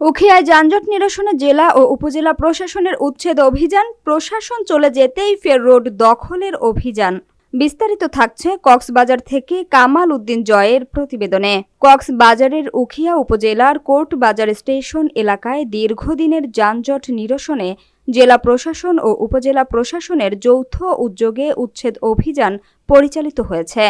উখিয়ায় যানজট নিরসনে জেলা ও উপজেলা প্রশাসনের উচ্ছেদ অভিযান, প্রশাসন চলে যেতেই ফের রোড দখলের অভিযান। বিস্তারিত থাকছে কক্সবাজার থেকে কামাল উদ্দিন জয়ের প্রতিবেদনে। কক্সবাজারের উখিয়া উপজেলার কোর্ট বাজার স্টেশন এলাকায় দীর্ঘদিনের যানজট নিরসনে জেলা প্রশাসন ও উপজেলা প্রশাসনের যৌথ উদ্যোগে উচ্ছেদ অভিযান পরিচালিত হয়েছে।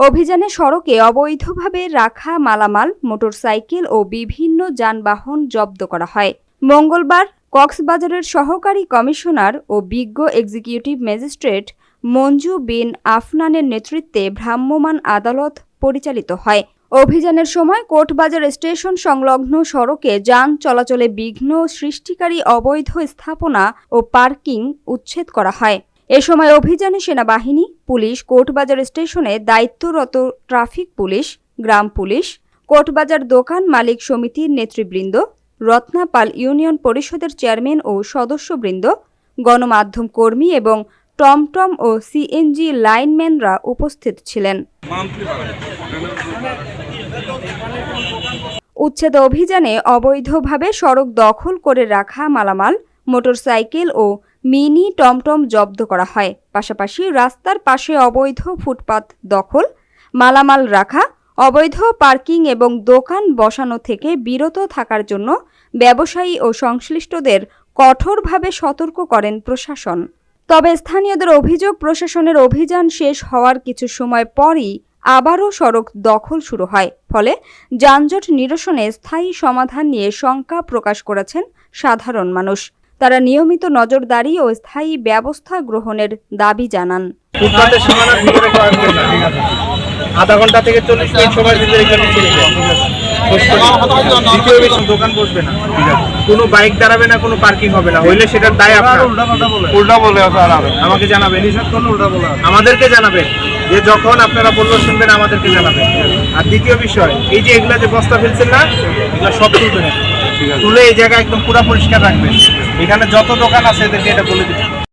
অভিযানে সড়কে অবৈধভাবে রাখা মালামাল, মোটরসাইকেল ও বিভিন্ন যানবাহন জব্দ করা হয়। মঙ্গলবার কক্সবাজারের সহকারী কমিশনার ও বিজ্ঞ এক্সিকিউটিভ ম্যাজিস্ট্রেট মঞ্জু বিন আফনানের নেতৃত্বে ভ্রাম্যমাণ আদালত পরিচালিত হয়। অভিযানের সময় কোর্টবাজার স্টেশন সংলগ্ন সড়কে যান চলাচলে বিঘ্ন সৃষ্টিকারী অবৈধ স্থাপনা ও পার্কিং উচ্ছেদ করা হয়। এ সময় অভিযানে সেনাবাহিনী, পুলিশ, কোর্টবাজার স্টেশনে দায়িত্বরত ট্রাফিক পুলিশ, গ্রাম পুলিশ, কোর্টবাজার দোকান মালিক সমিতির নেতৃবৃন্দ, রত্নাপাল ইউনিয়ন পরিষদের চেয়ারম্যান ও সদস্যবৃন্দ, গণমাধ্যম কর্মী এবং টমটম ও সিএনজি লাইনম্যানরা উপস্থিত ছিলেন। উচ্ছেদ অভিযানে অবৈধভাবে সড়ক দখল করে রাখা মালামাল, মোটরসাইকেল ও মিনি টমটম জব্দ করা হয়। পাশাপাশি রাস্তার পাশে অবৈধ ফুটপাত দখল, মালামাল রাখা, অবৈধ পার্কিং এবং দোকান বসানো থেকে বিরত থাকার জন্য ব্যবসায়ী ও সংশ্লিষ্টদের কঠোরভাবে সতর্ক করেন প্রশাসন। তবে স্থানীয়দের অভিযোগ, প্রশাসনের অভিযান শেষ হওয়ার কিছু সময় পরই আবারও সড়ক দখল শুরু হয়। ফলে যানজট নিরসনে স্থায়ী সমাধান নিয়ে শঙ্কা প্রকাশ করেছেন সাধারণ মানুষ। তারা নিয়মিত নজরদারি ও স্থায়ী ব্যবস্থা গ্রহণের দাবি জানান। আধা ঘন্টা থেকে 40 মিনিট সময়ের ভিতরে দোকান বসবে না, কোনো বাইক দাঁড়াবে না, কোনো পার্কিং হবে না। হইলে সেটার দায় আপনার। উল্টা বলে আমাকে জানাবেন, আমাদেরকে জানাবেন যে যখন আপনারা বললো শুনবেন আমাদেরকে জানাবেন। আর দ্বিতীয় বিষয়, এই যে এগুলা যে বস্তা ফেলছেন না, এগুলো সব তুলবেন, তুলে এই জায়গা একদম পুরো পরিষ্কার রাখবেন। এখানে যত দোকান আছে এদেরকে এটা বলে দিচ্ছি।